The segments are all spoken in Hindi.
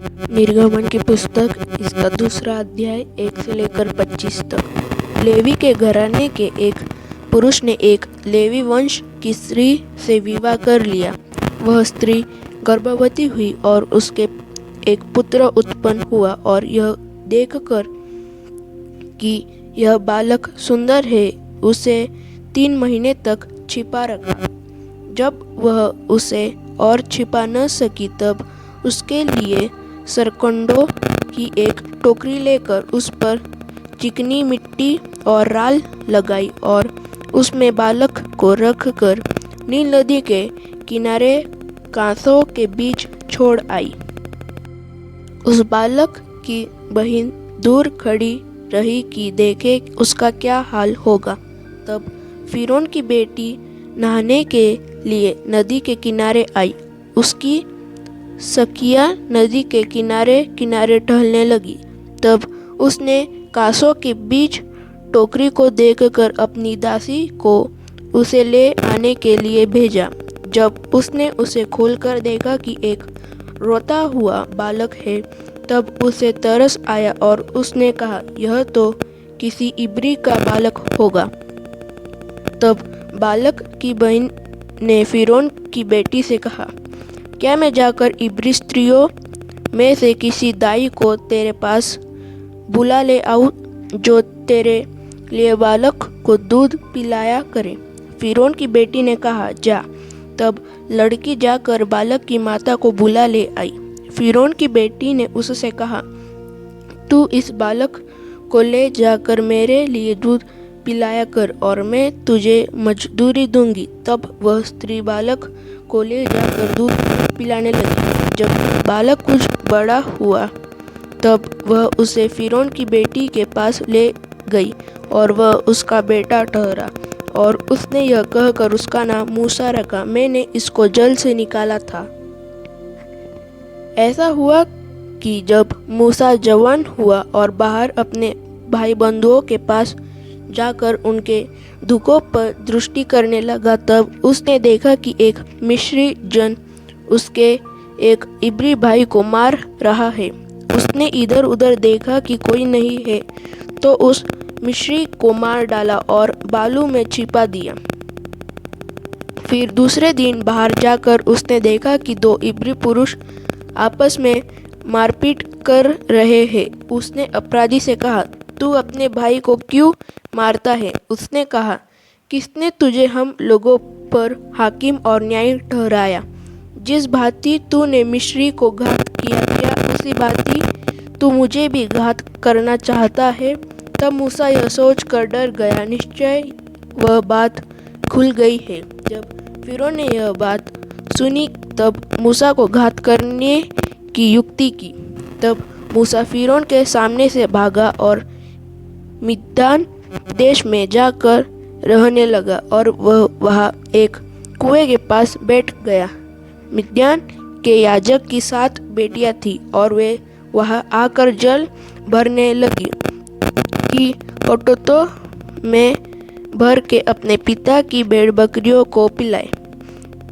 निर्गमन की पुस्तक इसका दूसरा अध्याय 1 से लेकर 25 तक। लेवी के घराने के एक पुरुष ने एक लेवी वंश की स्त्री से विवाह कर लिया। वह स्त्री गर्भवती हुई और उसके एक पुत्र उत्पन्न हुआ, और यह देखकर कि यह बालक सुंदर है, उसे 3 महीने तक छिपा रखा। जब वह उसे और छिपा न सकी, तब उसके लिए सरकंडों की एक टोकरी लेकर उस पर चिकनी मिट्टी और राल लगाई और उसमें बालक को रखकर नील नदी के किनारे कांसों के बीच छोड़ आई। उस बालक की बहन दूर खड़ी रही कि देखे उसका क्या हाल होगा। तब फिरौन की बेटी नहाने के लिए नदी के किनारे आई। उसकी सखियाँ नदी के किनारे किनारे टहलने लगी। तब उसने कांसों के बीच टोकरी को देखकर अपनी दासी को उसे ले आने के लिए भेजा। जब उसने उसे खोलकर देखा कि एक रोता हुआ बालक है, तब उसे तरस आया और उसने कहा, यह तो किसी इब्री का बालक होगा। तब बालक की बहन ने फिरौन की बेटी से कहा, क्या मैं जाकर इब्री स्त्रियों में से किसी दाई को तेरे पास बुला ले आऊं, जो तेरे लिए बालक को दूध पिलाया करे? फिरौन की बेटी ने कहा, जा। तब लड़की जाकर बालक की माता को बुला ले आई। फिरौन की बेटी ने उससे कहा, तू इस बालक को ले जाकर मेरे लिए दूध पिलाया कर, और मैं तुझे मजदूरी दूंगी। तब वह स्त्री बालक को ले जाकर दूध पिलाने लगी। जब बालक कुछ बड़ा हुआ, तब वह उसे फिरौन की बेटी के पास ले गई, और वह उसका बेटा ठहरा। और उसने यह कहकर उसका नाम मूसा रखा, मैंने इसको जल से निकाला था। ऐसा हुआ कि जब मूसा जवान हुआ और बाहर अपने भाई बंधुओं के पास जाकर उनके दुखों पर दृष्टि करने लगा, तब उसने देखा कि एक मिस्री जन उसके एक इब्री भाई को मार रहा है। उसने इधर उधर देखा कि कोई नहीं है, तो उस मिस्री को मार डाला और बालू में छिपा दिया। फिर दूसरे दिन बाहर जाकर उसने देखा कि 2 इब्री पुरुष आपस में मारपीट कर रहे हैं। उसने अपराधी से कहा, तू अपने भाई को क्यों मारता है? उसने कहा, किसने तुझे हम लोगों पर हाकिम और न्यायी ठहराया? जिस भांति तूने मिस्री को घात किया, क्या उसी भांति तू मुझे भी घात करना चाहता है? तब मूसा यह सोच कर डर गया, निश्चय वह बात खुल गई है। जब फिरौन ने यह बात सुनी, तब मूसा को घात करने की युक्ति की। तब मूसा फिरौन के सामने से भागा और मिद्यान देश में जाकर रहने लगा, और वह वहाँ एक कुएं के पास बैठ गया। मिद्यान के याजक की 7 बेटियां थीं, और वे वहाँ आकर जल भरने लगी कि कटोरों में भर के अपने पिता की भेड़ बकरियों को पिलाए।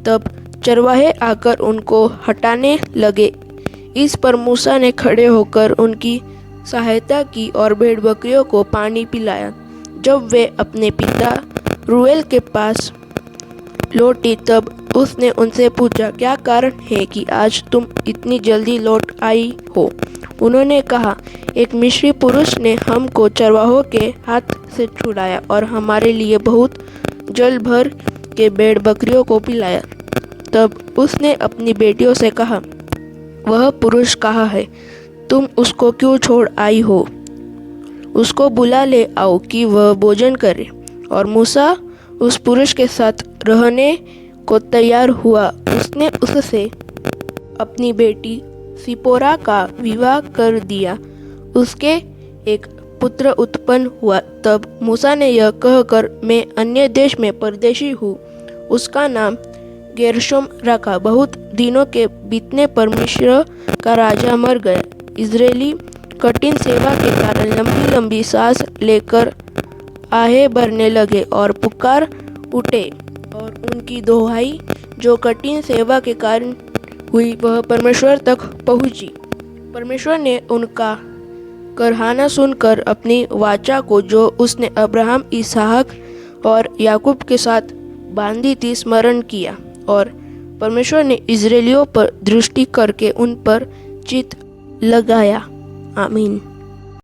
तब चरवाहे आकर उनको हटाने लगे। इस पर मूसा ने खड़े होकर उनकी सहायता की और भेड़ बकरियों को पानी पिलाया। जब वे अपने पिता रूएल के पास लौटी, तब उसने उनसे पूछा, क्या कारण है कि आज तुम इतनी जल्दी लौट आई हो? उन्होंने कहा, एक मिस्री पुरुष ने हमको चरवाहों के हाथ से छुड़ाया और हमारे लिए बहुत जल भर के भेड़ बकरियों को पिलाया। तब उसने अपनी बेटियों से कहा, वह पुरुष कहाँ है? तुम उसको क्यों छोड़ आई हो? उसको बुला ले आओ कि वह भोजन करे। और मूसा उस पुरुष के साथ रहने को तैयार हुआ। उसने उससे अपनी बेटी सिपोरा का विवाह कर दिया। उसके एक पुत्र उत्पन्न हुआ। तब मूसा ने यह कहकर, मैं अन्य देश में परदेशी हूँ, उसका नाम गेर्शोम रखा। बहुत दिनों के बीतने पर मिस्र का राजा मर गया। इजरायली कठिन सेवा के कारण लंबी लंबी सांस लेकर आहें भरने लगे और पुकार उठे, और उनकी दोहाई जो कठिन सेवा के कारण हुई, वह परमेश्वर तक पहुंची। परमेश्वर ने उनका करहाना सुनकर अपनी वाचा को जो उसने अब्राहम, इसहाक और याकूब के साथ बांधी थी स्मरण किया, और परमेश्वर ने इजरायलियों पर दृष्टि करके उन पर चित्त लगाया। आमीन।